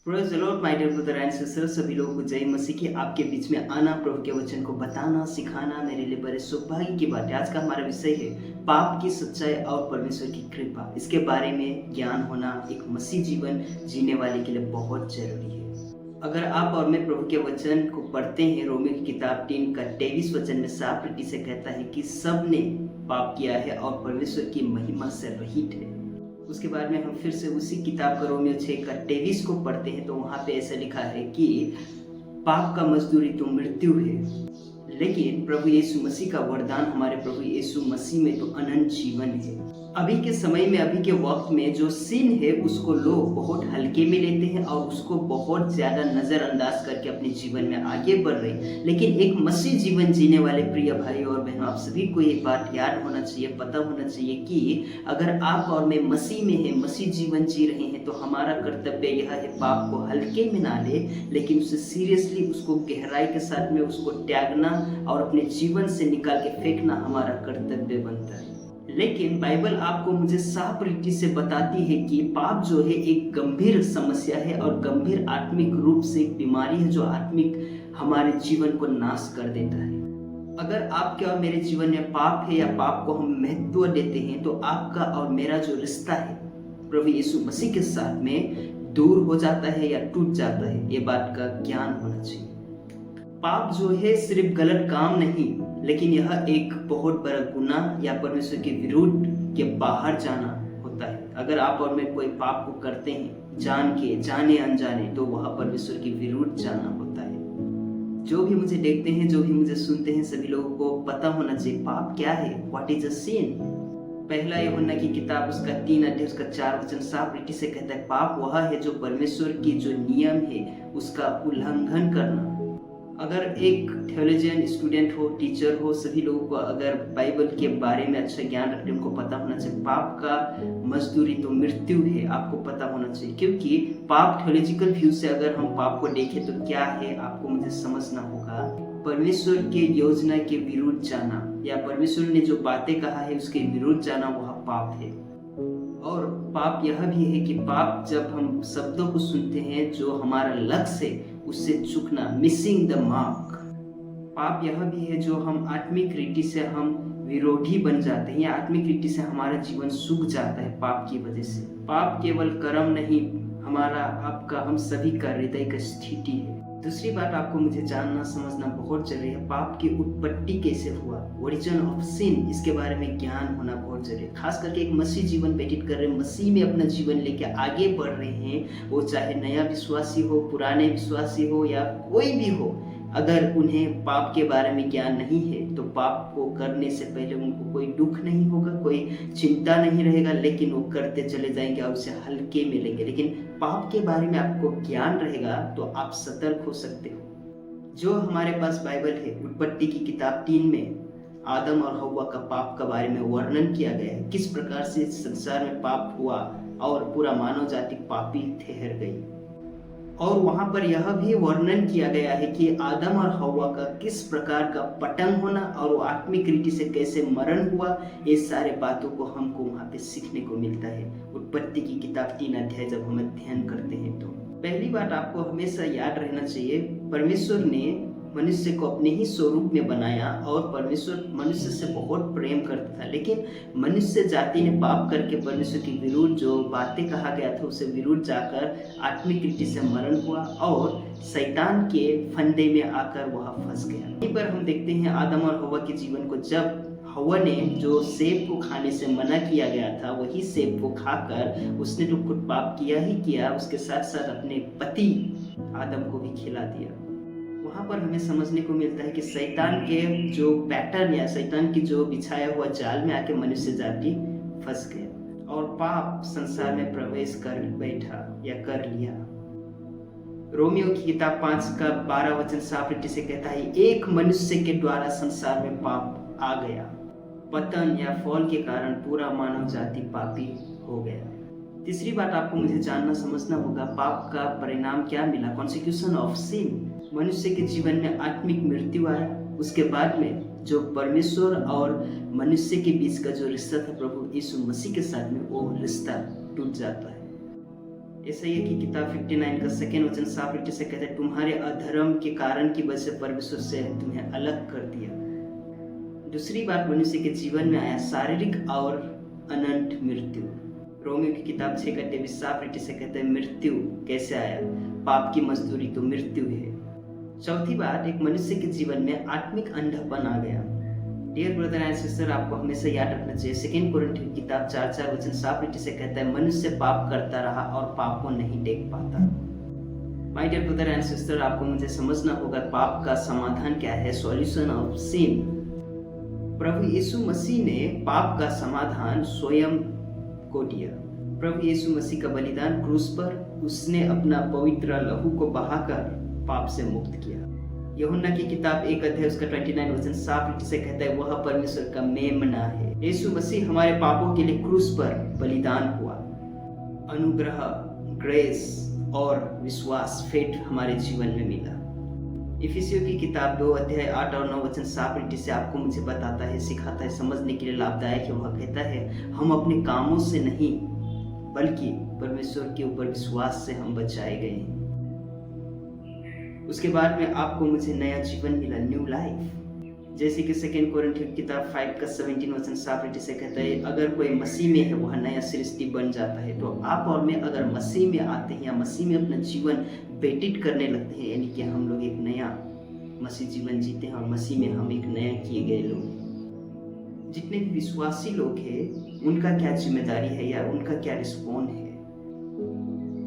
Praise the lord my dear brother and sister, सभी लोगों को जय मसीह की। आपके बीच में आना, प्रभु के वचन को बताना, सिखाना मेरे लिए बड़े सौभाग्य की बात है। आज का हमारा विषय है पाप की सच्चाई और परमेश्वर की कृपा। इसके बारे में ज्ञान होना एक मसीह जीवन जीने वाले के लिए बहुत जरूरी है। अगर आप और मैं प्रभु के वचन को पढ़ते हैं, रोमियो की किताब 3 का 23 वचन में साफ रीति से कहता है कि सब ने पाप किया है और परमेश्वर की महिमा से रहित है। उसके बाद में हम फिर से उसी किताब का रोमियो 6 का 23 को पढ़ते हैं तो वहाँ पे ऐसा लिखा है कि पाप का मजदूरी तो मृत्यु है, लेकिन प्रभु यीशु मसीह का वरदान हमारे प्रभु यीशु मसीह में तो अनंत जीवन है। अभी के समय में, अभी के वक्त में जो सिन है उसको लोग बहुत हल्के में लेते हैं और उसको बहुत ज़्यादा नज़रअंदाज करके अपने जीवन में आगे बढ़ रहे हैं। लेकिन एक मसीह जीवन जीने वाले प्रिय भाई और बहनों, आप सभी को ये बात याद होना चाहिए, पता होना चाहिए कि अगर आप और मैं मसीह में हैं, मसीह जीवन जी रहे हैं, तो हमारा कर्तव्य यह है पाप को हल्के में ना ले, लेकिन उसे सीरियसली, उसको गहराई के साथ में उसको त्यागना और अपने जीवन से निकाल के फेंकना हमारा कर्तव्य बनता है। लेकिन बाइबल आपको मुझे साफ रीति से बताती है कि पाप जो है एक गंभीर समस्या है और गंभीर आत्मिक रूप से एक बीमारी है जो आत्मिक हमारे जीवन को नाश कर देता है। अगर आपके और मेरे जीवन में पाप है या पाप को हम महत्व देते हैं तो आपका और मेरा जो रिश्ता है प्रभु यीशु मसीह के साथ में दूर हो जाता है या टूट जाता है। ये बात का ज्ञान होना चाहिए। पाप जो है सिर्फ गलत काम नहीं, लेकिन यह एक बहुत बड़ा गुनाह या परमेश्वर के विरुद्ध के बाहर जाना होता है। अगर आप और मैं कोई पाप को करते हैं जान के, जाने अनजाने, तो वह परमेश्वर के विरुद्ध जाना होता है। जो भी मुझे देखते हैं, जो भी मुझे सुनते हैं, सभी लोगों को पता होना चाहिए पाप क्या है, व्हाट इज अ सिन। पहला यूहन्ना की किताब उसका 3 अध्याय उसका 4 वचन साफ रीति से कहता है पाप वह है जो परमेश्वर की जो नियम है उसका उल्लंघन करना। अगर एक थियोलॉजियन स्टूडेंट हो, टीचर हो, सभी लोगों को अगर बाइबल के बारे में अच्छा ज्ञान रखते उनको पता होना चाहिए पाप का मजदूरी तो मृत्यु है। आपको पता होना चाहिए, क्योंकि पाप थियोलॉजिकल व्यू से अगर हम पाप को देखें तो क्या है, आपको मुझे समझना होगा। परमेश्वर के योजना के विरुद्ध जाना या परमेश्वर ने जो बातें कहा है उसके विरुद्ध जाना वह पाप है। और पाप यह भी है कि पाप जब हम शब्दों को सुनते हैं जो हमारा लक्ष्य है उससे चूकना, मिसिंग द मार्क। पाप यह भी है जो हम आत्मिक रीति से हम विरोधी बन जाते हैं या आत्मिक रीति से हमारा जीवन सूख जाता है पाप की वजह से। पाप केवल कर्म नहीं, हमारा, आपका, हम सभी का हृदय का स्थिति है। दूसरी बात आपको मुझे जानना समझना बहुत जरूरी है, पाप की उत्पत्ति कैसे हुआ, ओरिजिन ऑफ सिन, इसके बारे में ज्ञान होना बहुत जरूरी है। खास करके एक मसीह जीवन व्यतीत कर रहे हैं, मसीह में अपना जीवन लेके आगे बढ़ रहे हैं, वो चाहे नया विश्वासी हो, पुराने विश्वासी हो या कोई भी हो, अगर उन्हें पाप के बारे में ज्ञान नहीं है तो पाप को करने से पहले उनको कोई दुख नहीं होगा, कोई चिंता नहीं रहेगा, लेकिन वो करते चले जाएंगे और उसे हल्के में लेंगे। लेकिन पाप के बारे में आपको ज्ञान रहेगा तो आप सतर्क हो सकते हो। जो हमारे पास बाइबल है, उत्पत्ति की किताब 3 में आदम और हव्वा का पाप के बारे में वर्णन किया गया है, किस प्रकार से संसार में पाप हुआ और पूरा मानव जाति पापी ठहर गई। और वहां पर यह भी वर्णन किया गया है कि आदम और हव्वा का किस प्रकार का पतन होना और वो आत्मिक रीति से कैसे मरण हुआ, ये सारे बातों को हमको वहां पे सीखने को मिलता है उत्पत्ति की किताब 3 अध्याय जब हम अध्ययन करते हैं। तो पहली बात आपको हमेशा याद रहना चाहिए, परमेश्वर ने मनुष्य को अपने ही स्वरूप में बनाया और परमेश्वर मनुष्य से बहुत प्रेम करता था, लेकिन मनुष्य जाति ने पाप करके परमेश्वर के विरुद्ध जो बातें कहा गया था उसे विरुद्ध जाकर आत्मिक रीति से मरण हुआ और शैतान के फंदे में आकर वह फंस गया। यहीं पर हम देखते हैं आदम और हव्वा के जीवन को, जब हव्वा ने जो सेब को खाने से मना किया गया था वही सेब को खाकर उसने तो खुद पाप किया ही किया, उसके साथ साथ अपने पति आदम को भी खिला दिया। वहाँ पर हमें समझने को मिलता है कि शैतान के जो पैटर्न या शैतान की जो बिछाया हुआ जाल में आके मनुष्य जाति फंस गया और पाप संसार में प्रवेश कर बैठा या कर लिया। रोमियो की किताब 5 का 12 वचन साफ रीति से कहता है एक मनुष्य के द्वारा संसार में पाप आ गया, पतन या फॉल के कारण पूरा मानव जाति पापी हो गया। तीसरी बात आपको मुझे जानना समझना होगा, पाप का परिणाम क्या मिला, कॉन्सिक्यूशन ऑफ सिन। मनुष्य के जीवन में आत्मिक मृत्यु आया, उसके बाद में जो परमेश्वर और मनुष्य के बीच का जो रिश्ता था प्रभु यीशु मसीह के साथ में, वो रिश्ता टूट जाता है। यशायाह की किताब 59 का सेकंड वचन साफ रीति से कहता है, तुम्हारे अधर्म के कारण की वजह से परमेश्वर से तुम्हें अलग कर दिया। दूसरी बात मनुष्य के जीवन में आया शारीरिक और अनंत मृत्यु। रोमियो की किताब 6 का 23 साफ रीति से कहते हैं, मृत्यु कैसे आया? पाप की मजदूरी तो मृत्यु है। चौथी बात, एक मनुष्य के जीवन में आत्मिक अंधापन आ गया। डियर ब्रदर एंड सिस्टर, आपको हमेशा याद रखना चाहिए 2 कोरिन्थियों की किताब 4:4 वचन साफ रीति से कहता है, मनुष्य पाप करता रहा और पाप को नहीं देख पाता। My dear brother and sister, आपको मुझे समझना होगा पाप का समाधान क्या है, सॉल्यूशन ऑफ सिन। प्रभु यीशु मसीह ने पाप का समाधान स्वयं को दिया। प्रभु यीशु मसीह का बलिदान क्रूस पर, उसने अपना पवित्र लहू को बहाकर पाप से मुक्त किया। यूहन्ना की किताब 1 अध्याय उसका 29 वचन साफ रीति से कहता है, वह परमेश्वर का मेमना है। यीशु मसीह हमारे पापों के लिए क्रूस पर बलिदान हुआ। अनुग्रह, ग्रेस और विश्वास, फेथ हमारे जीवन में मिला। इफिसियों की किताब 2 अध्याय 8 और 9 वचन साफ रीति से आपको मुझे बताता है, सिखाता है, समझने के लिए लाभदायक है। वह कहता है, हम अपने कामों से नहीं बल्कि परमेश्वर के ऊपर विश्वास से हम बचाए गए हैं। उसके बाद में आपको मुझे नया जीवन मिला, न्यू लाइफ। जैसे कि 2 कोरिन्थियों की किताब 5 का 17 वचन साफ रीति से कहता है, अगर कोई मसीह में है वह नया सृष्टि बन जाता है। तो आप और मैं अगर मसीह में आते हैं या मसीह में अपना जीवन व्यतीत करने लगते हैं, यानी कि हम लोग एक नया मसीह जीवन जीते हैं और मसीह में हम एक नया किए गए लोग हैं। जितने भी विश्वासी लोग हैं उनका क्या जिम्मेदारी है या उनका क्या रिस्पॉन्ड है?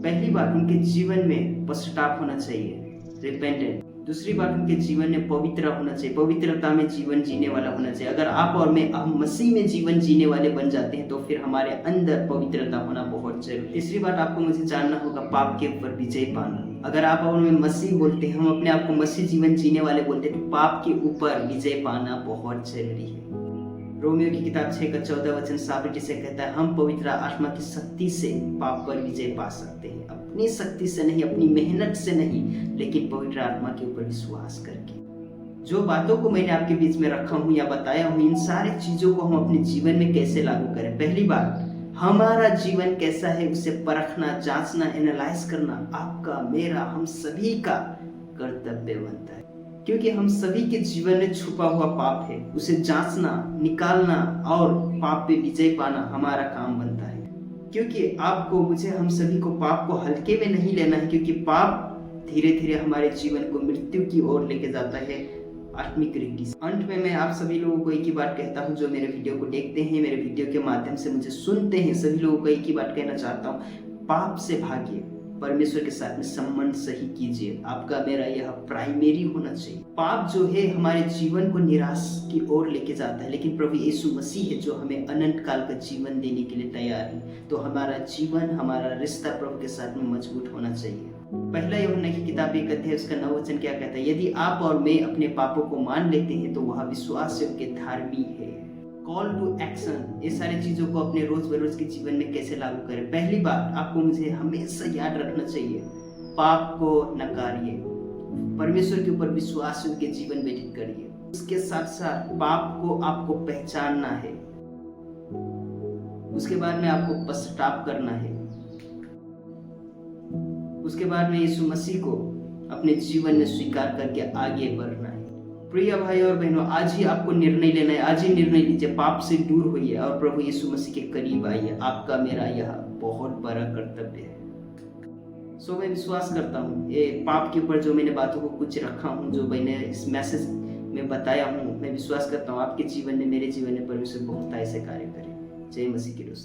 पहली बात, उनके जीवन में पश्चाताप होना चाहिए, रिपेंटेंट। दूसरी बात, उनके जीवन में पवित्र होना चाहिए, पवित्रता में जीवन जीने वाला होना चाहिए। अगर आप और मैं हम मसीह में जीवन जीने वाले बन जाते हैं तो फिर हमारे अंदर पवित्रता होना बहुत जरूरी। तीसरी बात, आपको मुझे जानना होगा पाप के ऊपर विजय पाना। अगर आप और मैं मसीह बोलते हैं, हम अपने आप को मसीह जीवन जीने वाले बोलते हैं, तो पाप के ऊपर विजय पाना बहुत जरूरी है। रोमियो की किताब 6 का 14 वचन साफ रीति से कहता है, हम पवित्र आत्मा की शक्ति से पाप पर विजय पा सकते हैं। अपनी शक्ति से नहीं, अपनी मेहनत से नहीं, लेकिन पवित्र आत्मा के ऊपर विश्वास करके। जो बातों को मैंने आपके बीच में रखा हूँ या बताया हूँ, इन सारी चीजों को हम अपने जीवन में कैसे लागू करें? पहली बात, हमारा जीवन कैसा है उसे परखना, जांचना, एनालाइज करना आपका, मेरा, हम सभी का कर्तव्य बनता है। क्योंकि हम सभी के जीवन में छुपा हुआ पाप है, उसे जांचना, निकालना और पाप पे विजय पाना हमारा काम बनता है। क्योंकि आपको, मुझे, हम सभी को पाप को हल्के में नहीं लेना है, क्योंकि पाप धीरे धीरे हमारे जीवन को मृत्यु की ओर लेके जाता है, आत्मिक रीति से। अंत में मैं आप सभी लोगों को एक ही बात कहता हूँ, जो मेरे वीडियो को देखते हैं, मेरे वीडियो के माध्यम से मुझे सुनते हैं, सभी लोगों को एक ही बात कहना चाहता हूँ, पाप से भागिए, परमेश्वर के साथ में संबंध सही कीजिए। आपका मेरा यह प्राइमरी होना चाहिए। पाप जो है हमारे जीवन को निराश की ओर लेके जाता है, लेकिन प्रभु यीशु मसीह है जो हमें अनंत काल का जीवन देने के लिए तैयार है। तो हमारा जीवन, हमारा रिश्ता प्रभु के साथ में मजबूत होना चाहिए। पहला यूहन्ना की किताब 1 अध्याय उसका 9 वचन क्या कहता है? यदि आप और मैं अपने पापों को मान लेते हैं तो वह विश्वास योग्य धर्मी है। कॉल टू एक्शन, ये सारी चीजों को अपने रोज बरोज के जीवन में कैसे लागू करें? पहली बात, आपको मुझे हमेशा याद रखना चाहिए, पाप को नकारिए, परमेश्वर के ऊपर विश्वास योग्य जीवन व्यतीत करिए। उसके साथ साथ पाप को आपको पहचानना है। उसके बाद में आपको पश्चाताप करना है। उसके बाद में यीशु मसीह को अपने जीवन में स्वीकार करके आगे बढ़ना है। प्रिय भाई और बहनों, आज ही आपको निर्णय लेना है, आज ही निर्णय लीजिए, पाप से दूर होइए और प्रभु यीशु मसीह के करीब आइए। आपका मेरा यह बहुत बड़ा कर्तव्य है। सो मैं विश्वास करता हूँ ये पाप के ऊपर जो मैंने बातों को कुछ रखा हूँ, जो मैंने इस मैसेज में बताया हूँ, मैं विश्वास करता हूँ आपके जीवन में, मेरे जीवन में परमेश्वर बहुत ऐसे कार्य करे। जय मसीह की दोस्त।